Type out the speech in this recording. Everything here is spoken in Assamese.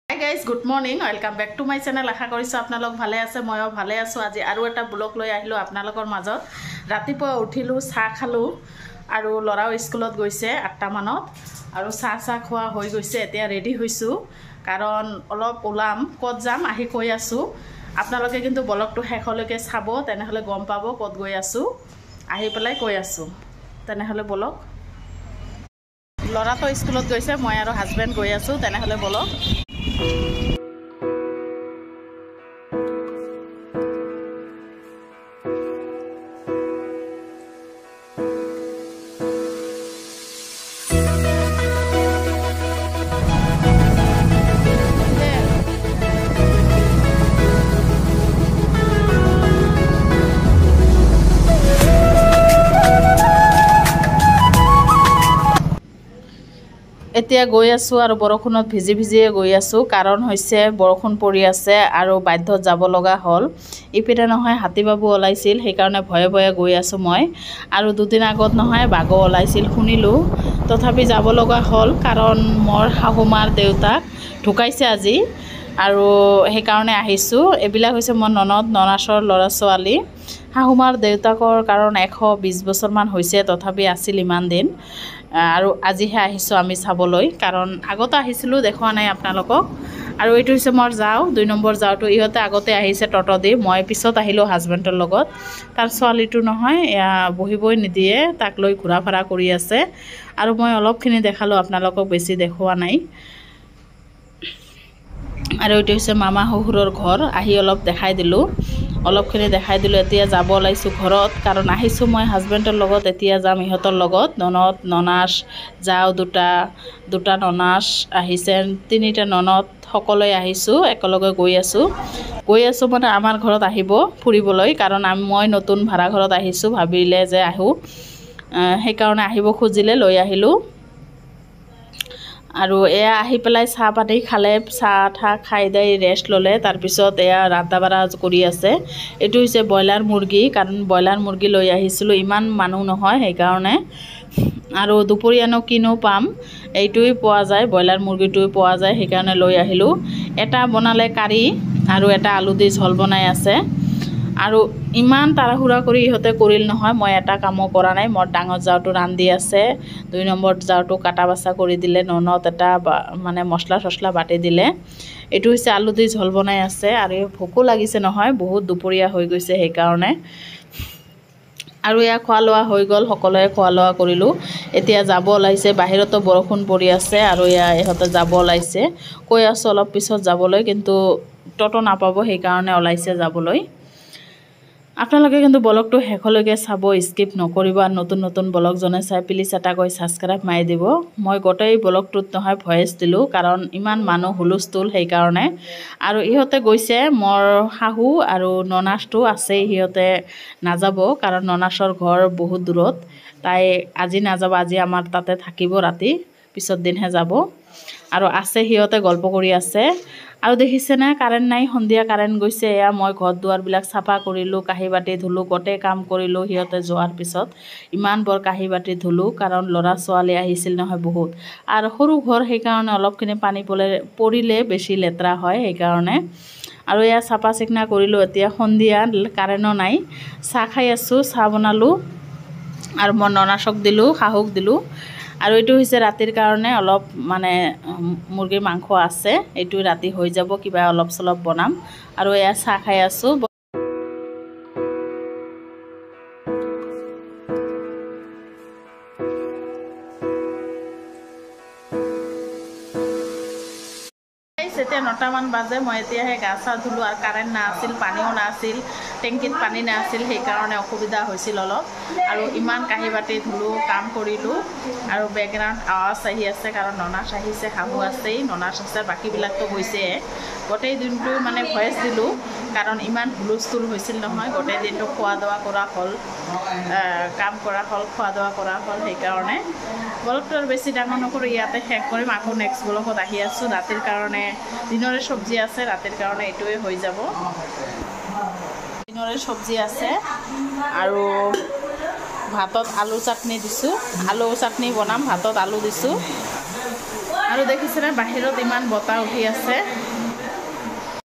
Hi guys, good morning. Welcome back to my channel. আশা কৰিছো আপোনালোক ভালে আছে, ময়ো ভালে আছো। আজি আৰু এটা ব্লগ লৈ আহিলো আপোনালোকৰ মাজত। ৰাতিপুৱা উঠিলো, চাহ খালো আৰু লৰাও স্কুলত গৈছে 8টা মানত আৰু চাহ খোৱা হৈ গৈছে। এতিয়া ৰেডি হৈছো কাৰণ অলপ ওলাম, ক'ত যাম আহি কৈ আছো। আপোনালোকে কিন্তু ব্লগটো শেষলৈকে চাব, তেনেহলে গম পাব ক'ত গৈ আছো। আহি পেলাই কৈ আছো। তেনেহলে ব্লগ লৰাটো স্কুলত গৈছে, মই আৰু হাজবেণ্ড গৈ আছো। তেনেহলে ব্লগ এতিয়া গৈ আছো আৰু বৰষুণত ভিজিয়ে গৈ আছো। কাৰণ হৈছে বৰষুণ পৰি আছে আৰু বাধ্যত যাব লগা হ'ল। ইপিনে নহয় হাতীবাবু ওলাইছিল, সেইকাৰণে ভয়ে গৈ আছো মই। আৰু দুদিন আগত নহয় বাঘো ওলাইছিল শুনিলো, তথাপি যাব লগা হ'ল কাৰণ মোৰ শাহুমাৰ দেউতাক ঢুকাইছে আজি আৰু সেইকাৰণে আহিছো। এইবিলাক হৈছে মোৰ ননাচৰ ল'ৰা ছোৱালী। শাহুমাৰ দেউতাকৰ কাৰণ 120 বছৰমান হৈছে, তথাপি আছিল ইমান দিন। আৰু আজিহে আহিছোঁ আমি চাবলৈ, কাৰণ আগতে আহিছিলোঁ দেখুৱা নাই আপোনালোকক। আৰু এইটো হৈছে মোৰ যাওঁ 2 নম্বৰ যাওঁটো। ইহঁতে আগতে আহিছে টটো দি, মই পিছত আহিলোঁ হাজবেণ্ডৰ লগত। তাৰ ছোৱালীটো নহয় বহিবই নিদিয়ে, তাক লৈ ঘূৰা ফুৰা কৰি আছে। আৰু মই অলপখিনি দেখালোঁ আপোনালোকক, বেছি দেখুওৱা নাই। আৰু এইটো হৈছে মামা শহুৰৰ ঘৰ, আহি অলপ দেখাই দিলোঁ, অলপখিনি দেখাই দিলোঁ। এতিয়া যাব ওলাইছোঁ ঘৰত, কাৰণ আহিছোঁ মই হাজবেণ্ডৰ লগত। এতিয়া যাম ইহঁতৰ লগত। ননাস যাওঁ, দুটা ননাস আহিছে, 3টা ননদ সকলোৱে আহিছোঁ, একেলগে গৈ আছোঁ মানে আমাৰ ঘৰত আহিব ফুৰিবলৈ। কাৰণ মই নতুন ভাড়া ঘৰত আহিছোঁ, ভাবিলে যে আহোঁ, সেইকাৰণে আহিব খুজিলে, লৈ আহিলোঁ। আৰু এয়া আহি পেলাই চাহ পানী খালে, চাহ খাই ৰেষ্ট ল'লে। তাৰপিছত এয়া ৰান্ধা বাঢ়া কৰি আছে। এইটো হৈছে ব্ৰইলাৰ মুৰ্গী, কাৰণ ব্ৰইলাৰ মুৰ্গী লৈ আহিছিলোঁ, ইমান মানুহ নহয় সেইকাৰণে। আৰু দুপৰীয়ানো কিনো পাম, এইটোৱে পোৱা যায়, ব্ৰইলাৰ মুৰ্গীটোৱে পোৱা যায়, সেইকাৰণে লৈ আহিলোঁ। এটা বনালে কাৰী আৰু এটা আলু দি ঝোল বনাই আছে। আৰু ইমান তাড়াহুড়া কৰি ইহঁতে কৰিল নহয়, মই এটা কামো কৰা নাই। মোৰ ডাঙৰ জাওটো ৰান্ধি আছে, 2 নম্বৰ জাওটো কাটা বাছা কৰি দিলে, ননদ এটা মানে মছলা চছলা বাটি দিলে। এইটো হৈছে আলু দি ঝোল বনাই আছে। আৰু ভোকো লাগিছে নহয়, বহুত দুপৰীয়া হৈ গৈছে সেইকাৰণে। আৰু এয়া খোৱা লোৱা হৈ গ'ল, সকলোৱে খোৱা লোৱা কৰিলোঁ। এতিয়া যাব ওলাইছে, বাহিৰতো বৰষুণ পৰি আছে। আৰু ইহঁতে যাব ওলাইছে, কৈ আছোঁ অলপ পিছত যাবলৈ, কিন্তু টটো নাপাব, সেইকাৰণে ওলাইছে যাবলৈ। আপোনালোকে কিন্তু ব্লগটো শেষলৈকে চাব, স্কিপ নকৰিব। আৰু নতুন ব্লগ জনে চাই প্লিজ এটা কৈ ছাবস্ক্ৰাইব মাৰি দিব। মই গোটেই ব্লগটোত নহয় ভইচ দিলোঁ, কাৰণ ইমান মানুহ হুলস্থুল সেইকাৰণে। আৰু ইহঁতে গৈছে, মোৰ শাহু আৰু ননাসটো আছে, সিহঁতে নাযাব, কাৰণ ননাসৰ ঘৰ বহুত দূৰত। তাই আজি নাযাব, আজি আমাৰ তাতে থাকিব ৰাতি, পিছত দিনহে যাব। আৰু আছে সিহঁতে গল্প কৰি আছে। আৰু দেখিছেনে কাৰেণ্ট নাই, সন্ধিয়া কাৰেণ্ট গৈছে। এয়া মই ঘৰ দুৱাৰবিলাক চাফা কৰিলোঁ, কাঁহী বাতি ধুলোঁ, গোটেই কাম কৰিলোঁ সিহঁতে যোৱাৰ পিছত। ইমান বৰ কাঁহী বাতি ধুলোঁ, কাৰণ ল'ৰা ছোৱালী আহিছিল নহয় বহুত। আৰু সৰু ঘৰ, সেইকাৰণে অলপখিনি পানী পৰিলে বেছি লেতেৰা হয়, সেইকাৰণে। আৰু এয়া চাফা চিকুণা কৰিলোঁ। এতিয়া সন্ধিয়া, কাৰেণ্টো নাই, চাহ খাই আছোঁ, চাহ বনালোঁ আৰু মই ননাসক দিলোঁ, শাহুক দিলোঁ। আৰু এইটো হৈছে ৰাতিৰ কাৰণে অলপ মানে মুৰ্গীৰ মাংস আছে, এইটো ৰাতি হৈ যাব, কিবা অলপ চলপ বনাম। আৰু এয়া চাহ খাই আছোঁ। এতিয়া 9টা মান বাজে, মই এতিয়াহে গা চা ধুলোঁ। আৰু কাৰেণ্ট নাছিল, পানীও নাছিল, টেংকিত পানী নাছিল, সেইকাৰণে অসুবিধা হৈছিল অলপ। আৰু ইমান কাঁহী বাতি ধুলোঁ, কাম কৰিলোঁ। আৰু বেকগ্ৰাউণ্ড আৱাজ আহি আছে, কাৰণ ননাস আহিছে, শাহু আছেই, ননাস আছে, বাকীবিলাকতো গৈছে। গোটেই দিনটো মানে ভইচ দিলোঁ, কাৰণ ইমান হুলস্থুল হৈছিল নহয়। গোটেই দিনটো খোৱা দোৱা কৰা হ'ল, কাম কৰা হ'ল, খোৱা দোৱা কৰা হ'ল, সেইকাৰণে ব্লগটো আৰু বেছি ডাঙৰ নকৰোঁ, ইয়াতে শেষ কৰিম। আকৌ নেক্সট ব্লগত আহি আছোঁ। ৰাতিৰ কাৰণে দিনৰে চব্জি আছে, ৰাতিৰ কাৰণে এইটোৱে হৈ যাব। দিনৰে চব্জি আছে আৰু ভাতত আলু চাটনি দিছোঁ, আলু চাটনি বনাম, ভাতত আলু দিছোঁ। আৰু দেখিছেনে বাহিৰত ইমান বতাহ উঠি আছে